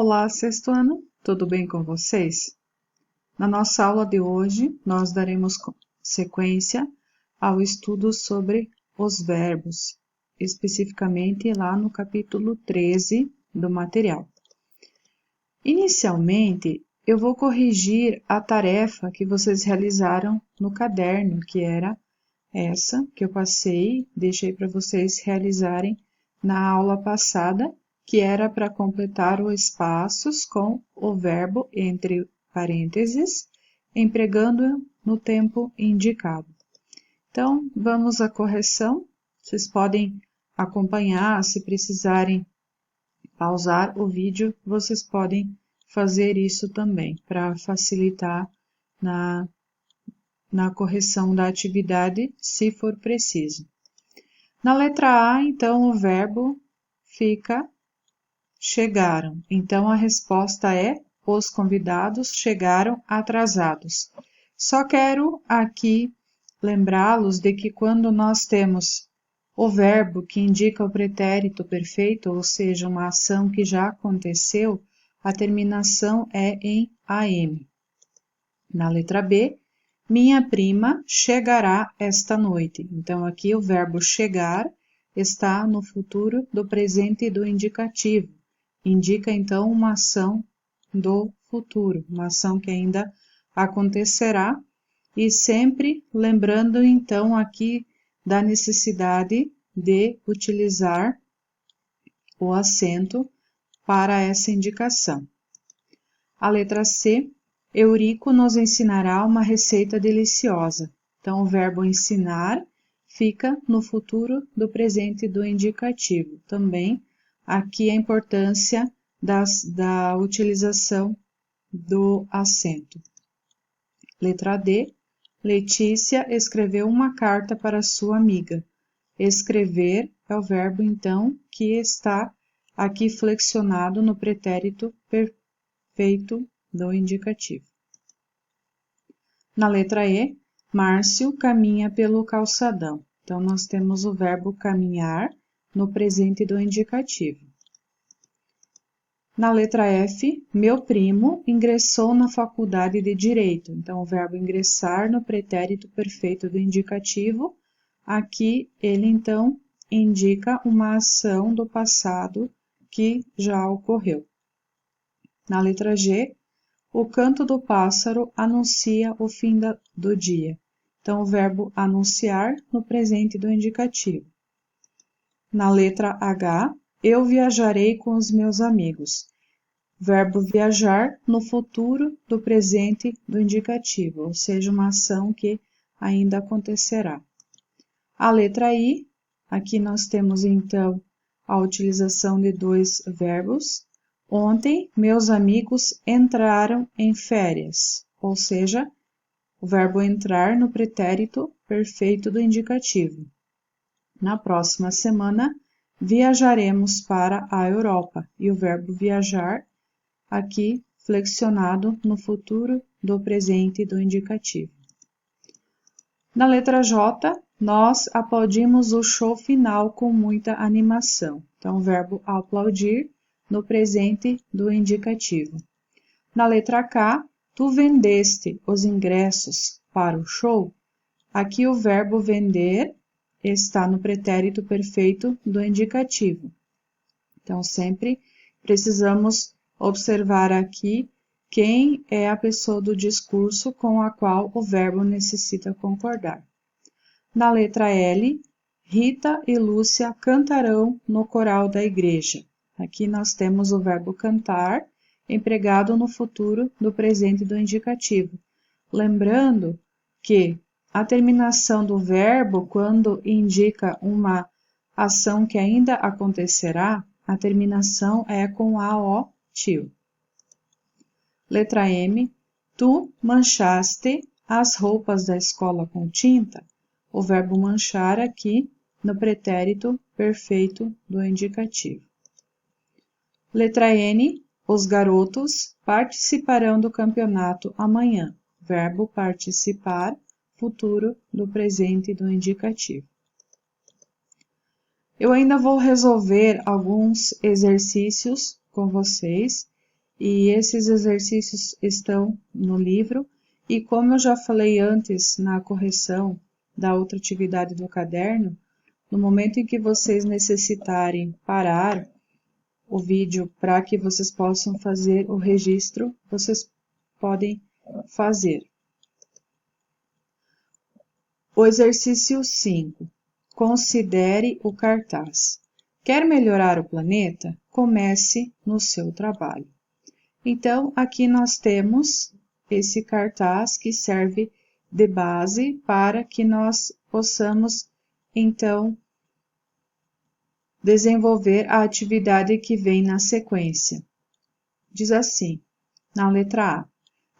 Olá, sexto ano, tudo bem com vocês? Na nossa aula de hoje, nós daremos sequência ao estudo sobre os verbos, especificamente lá no capítulo 13 do material. Inicialmente, eu vou corrigir a tarefa que vocês realizaram no caderno, que era essa que eu deixei para vocês realizarem na aula passada, que era para completar os espaços com o verbo entre parênteses, empregando no tempo indicado. Então, vamos à correção. Vocês podem acompanhar, se precisarem pausar o vídeo, vocês podem fazer isso também, para facilitar na correção da atividade, se for preciso. Na letra A, então, o verbo fica chegaram. Então, a resposta é: os convidados chegaram atrasados. Só quero aqui lembrá-los de que quando nós temos o verbo que indica o pretérito perfeito, ou seja, uma ação que já aconteceu, a terminação é em AM. Na letra B, minha prima chegará esta noite. Então, aqui o verbo chegar está no futuro do presente do indicativo. Indica, então, uma ação do futuro, uma ação que ainda acontecerá. E sempre lembrando, então, aqui da necessidade de utilizar o acento para essa indicação. A letra C, Eurico nos ensinará uma receita deliciosa. Então, o verbo ensinar fica no futuro do presente do indicativo. Também aqui a importância da utilização do acento. Letra D, Letícia escreveu uma carta para sua amiga. Escrever é o verbo, então, que está aqui flexionado no pretérito perfeito do indicativo. Na letra E, Márcio caminha pelo calçadão. Então, nós temos o verbo caminhar no presente do indicativo. Na letra F, meu primo ingressou na faculdade de Direito. Então, o verbo ingressar no pretérito perfeito do indicativo. Aqui, ele, então, indica uma ação do passado que já ocorreu. Na letra G, o canto do pássaro anuncia o fim do dia. Então, o verbo anunciar no presente do indicativo. Na letra H, eu viajarei com os meus amigos. Verbo viajar no futuro do presente do indicativo, ou seja, uma ação que ainda acontecerá. A letra I, aqui nós temos então a utilização de dois verbos. Ontem, meus amigos entraram em férias, ou seja, o verbo entrar no pretérito perfeito do indicativo. Na próxima semana, viajaremos para a Europa, e o verbo viajar, aqui flexionado no futuro do presente do indicativo. Na letra J, nós aplaudimos o show final com muita animação. Então, o verbo aplaudir no presente do indicativo. Na letra K, tu vendeste os ingressos para o show. Aqui o verbo vender está no pretérito perfeito do indicativo. Então, sempre precisamos observar aqui quem é a pessoa do discurso com a qual o verbo necessita concordar. Na letra L, Rita e Lúcia cantarão no coral da igreja. Aqui nós temos o verbo cantar, empregado no futuro do presente do indicativo. Lembrando que a terminação do verbo, quando indica uma ação que ainda acontecerá, a terminação é com AO, tio. Letra M, tu manchaste as roupas da escola com tinta. O verbo manchar aqui no pretérito perfeito do indicativo. Letra N, os garotos participarão do campeonato amanhã. Verbo participar, futuro do presente do indicativo. Eu ainda vou resolver alguns exercícios com vocês e esses exercícios estão no livro. E como eu já falei antes na correção da outra atividade do caderno, no momento em que vocês necessitarem parar o vídeo para que vocês possam fazer o registro, vocês podem fazer. O exercício 5. Considere o cartaz. Quer melhorar o planeta? Comece no seu trabalho. Então, aqui nós temos esse cartaz que serve de base para que nós possamos, então, desenvolver a atividade que vem na sequência. Diz assim, na letra A.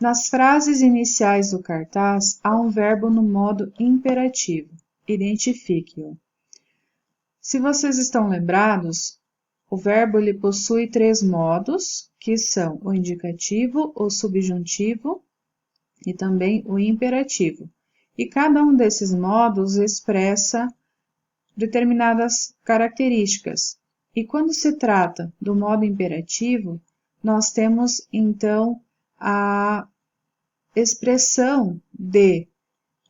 Nas frases iniciais do cartaz, há um verbo no modo imperativo. Identifique-o. Se vocês estão lembrados, o verbo ele possui 3 modos, que são o indicativo, o subjuntivo e também o imperativo. E cada um desses modos expressa determinadas características. E quando se trata do modo imperativo, nós temos então a expressão de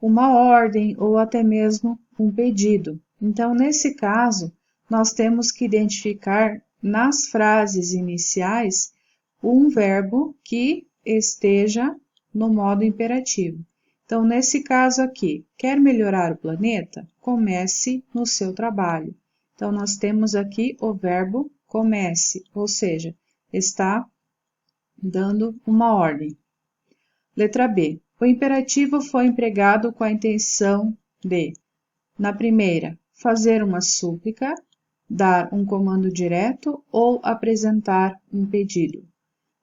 uma ordem ou até mesmo um pedido. Então, nesse caso, nós temos que identificar nas frases iniciais um verbo que esteja no modo imperativo. Então, nesse caso aqui, quer melhorar o planeta? Comece no seu trabalho. Então, nós temos aqui o verbo comece, ou seja, está dando uma ordem. Letra B. O imperativo foi empregado com a intenção de, na primeira, fazer uma súplica, dar um comando direto ou apresentar um pedido.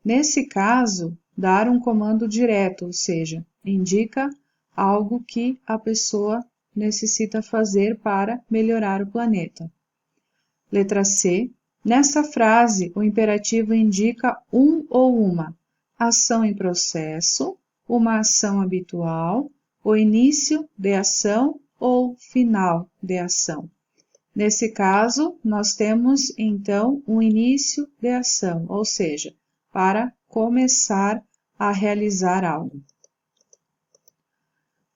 Nesse caso, dar um comando direto, ou seja, indica algo que a pessoa necessita fazer para melhorar o planeta. Letra C. Nessa frase, o imperativo indica um ou uma ação em processo, uma ação habitual, o início de ação ou final de ação. Nesse caso, nós temos então um início de ação, ou seja, para começar a realizar algo.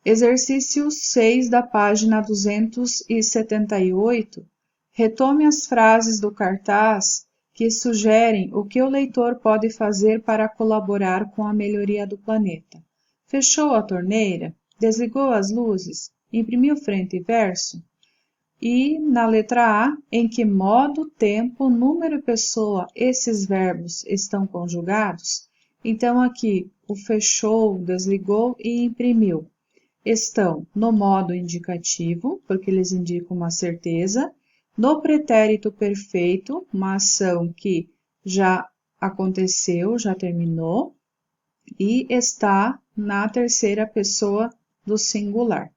Exercício 6 da página 278. Retome as frases do cartaz que sugerem o que o leitor pode fazer para colaborar com a melhoria do planeta. Fechou a torneira? Desligou as luzes? Imprimiu frente e verso? E na letra A, em que modo, tempo, número e pessoa esses verbos estão conjugados? Então aqui, o fechou, desligou e imprimiu estão no modo indicativo, porque eles indicam uma certeza, no pretérito perfeito, uma ação que já aconteceu, já terminou, e está na terceira pessoa do singular.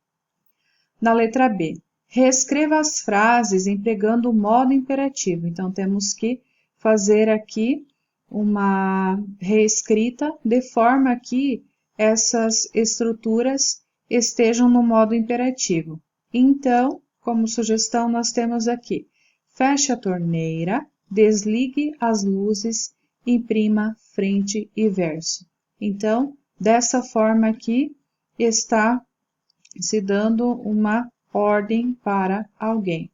Na letra B, reescreva as frases empregando o modo imperativo. Então, temos que fazer aqui uma reescrita de forma que essas estruturas estejam no modo imperativo. Então, como sugestão, nós temos aqui, feche a torneira, desligue as luzes, imprima frente e verso. Então, dessa forma aqui, está se dando uma ordem para alguém.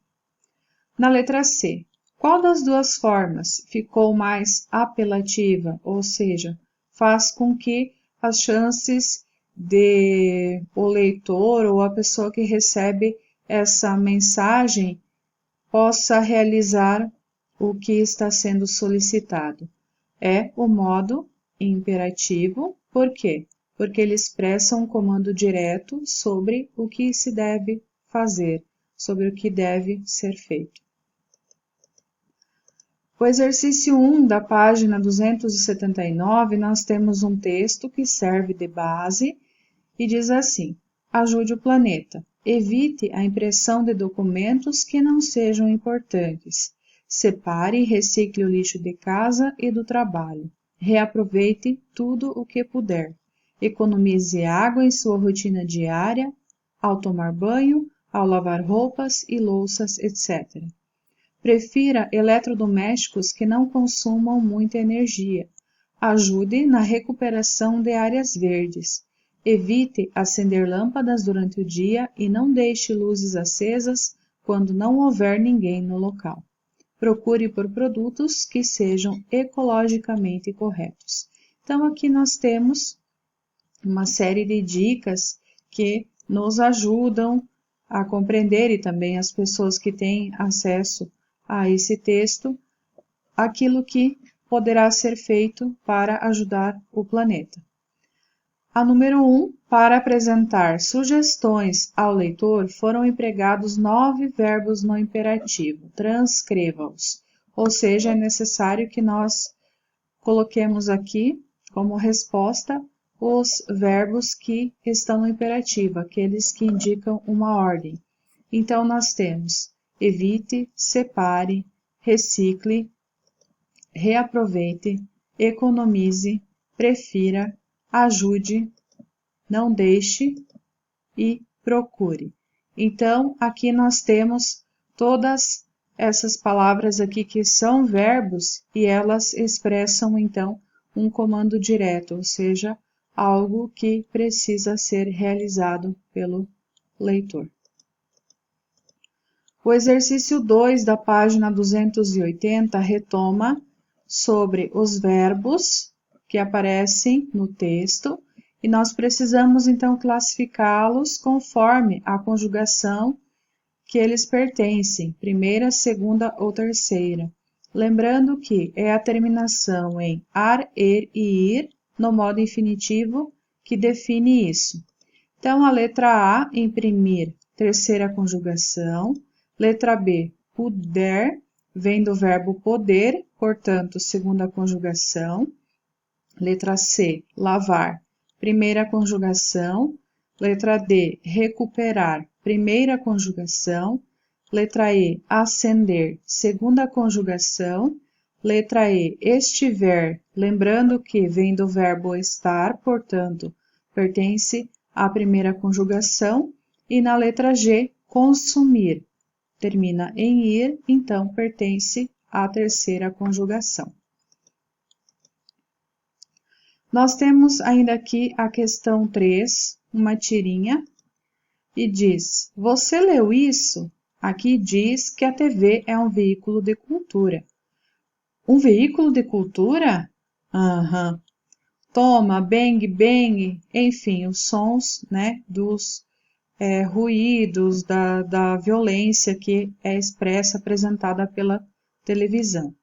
Na letra C, qual das duas formas ficou mais apelativa, ou seja, faz com que as chances de o leitor ou a pessoa que recebe essa mensagem possa realizar o que está sendo solicitado? É o modo imperativo. Por quê? Porque ele expressa um comando direto sobre o que se deve fazer, sobre o que deve ser feito. O exercício 1 da página 279, nós temos um texto que serve de base e diz assim: ajude o planeta. Evite a impressão de documentos que não sejam importantes. Separe e recicle o lixo de casa e do trabalho. Reaproveite tudo o que puder. Economize água em sua rotina diária, ao tomar banho, ao lavar roupas e louças, etc. Prefira eletrodomésticos que não consumam muita energia. Ajude na recuperação de áreas verdes. Evite acender lâmpadas durante o dia e não deixe luzes acesas quando não houver ninguém no local. Procure por produtos que sejam ecologicamente corretos. Então, aqui nós temos uma série de dicas que nos ajudam a compreender, e também as pessoas que têm acesso a esse texto, aquilo que poderá ser feito para ajudar o planeta. A número 1, para apresentar sugestões ao leitor, foram empregados 9 verbos no imperativo. Transcreva-os. Ou seja, é necessário que nós coloquemos aqui como resposta os verbos que estão no imperativo, aqueles que indicam uma ordem. Então, nós temos evite, separe, recicle, reaproveite, economize, prefira, ajude, não deixe e procure. Então, aqui nós temos todas essas palavras aqui que são verbos e elas expressam, então, um comando direto, ou seja, algo que precisa ser realizado pelo leitor. O exercício 2 da página 280 retoma sobre os verbos que aparecem no texto e nós precisamos então classificá-los conforme a conjugação que eles pertencem, primeira, segunda ou terceira. Lembrando que é a terminação em ar, er e ir no modo infinitivo que define isso. Então, a letra A, imprimir, terceira conjugação. Letra B, puder, vem do verbo poder, portanto, segunda conjugação. Letra C, lavar, primeira conjugação. Letra D, recuperar, primeira conjugação. Letra E, acender, segunda conjugação. Letra E, estiver, lembrando que vem do verbo estar, portanto, pertence à primeira conjugação. E na letra G, consumir, termina em ir, então pertence à terceira conjugação. Nós temos ainda aqui a questão 3, uma tirinha, e diz: você leu isso? Aqui diz que a TV é um veículo de cultura. Um veículo de cultura? Aham. Toma, bang, bang, enfim, os sons, né, dos ruídos, da violência que é expressa, apresentada pela televisão.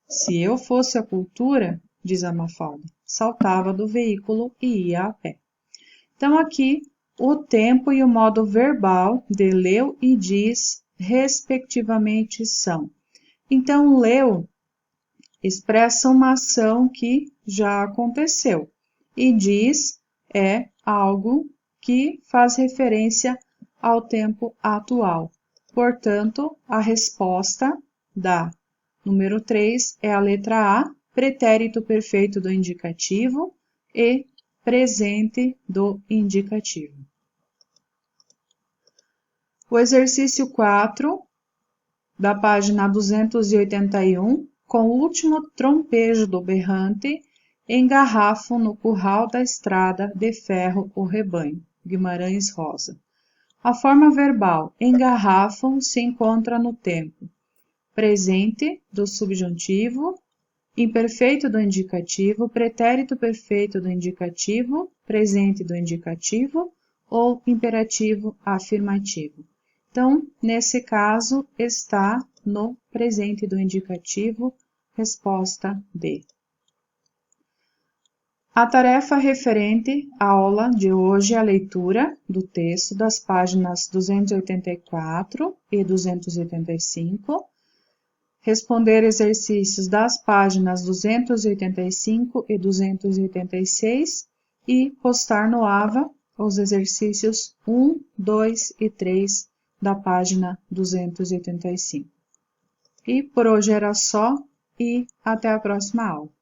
Se eu fosse a cultura, diz a Mafalda, saltava do veículo e ia a pé. Então, aqui, o tempo e o modo verbal de leu e diz, respectivamente, são. Então, leu expressa uma ação que já aconteceu e diz é algo que faz referência ao tempo atual. Portanto, a resposta da número 3 é a letra A, pretérito perfeito do indicativo e presente do indicativo. O exercício 4, da página 281, com o último trompejo do berrante, engarrafam no curral da estrada de ferro o rebanho. Guimarães Rosa. A forma verbal engarrafam se encontra no tempo presente do subjuntivo, imperfeito do indicativo, pretérito perfeito do indicativo, presente do indicativo ou imperativo afirmativo. Então, nesse caso, está no presente do indicativo, resposta D. A tarefa referente à aula de hoje é a leitura do texto das páginas 284 e 285, responder exercícios das páginas 285 e 286 e postar no AVA os exercícios 1, 2 e 3 da página 285. E por hoje era só e até a próxima aula.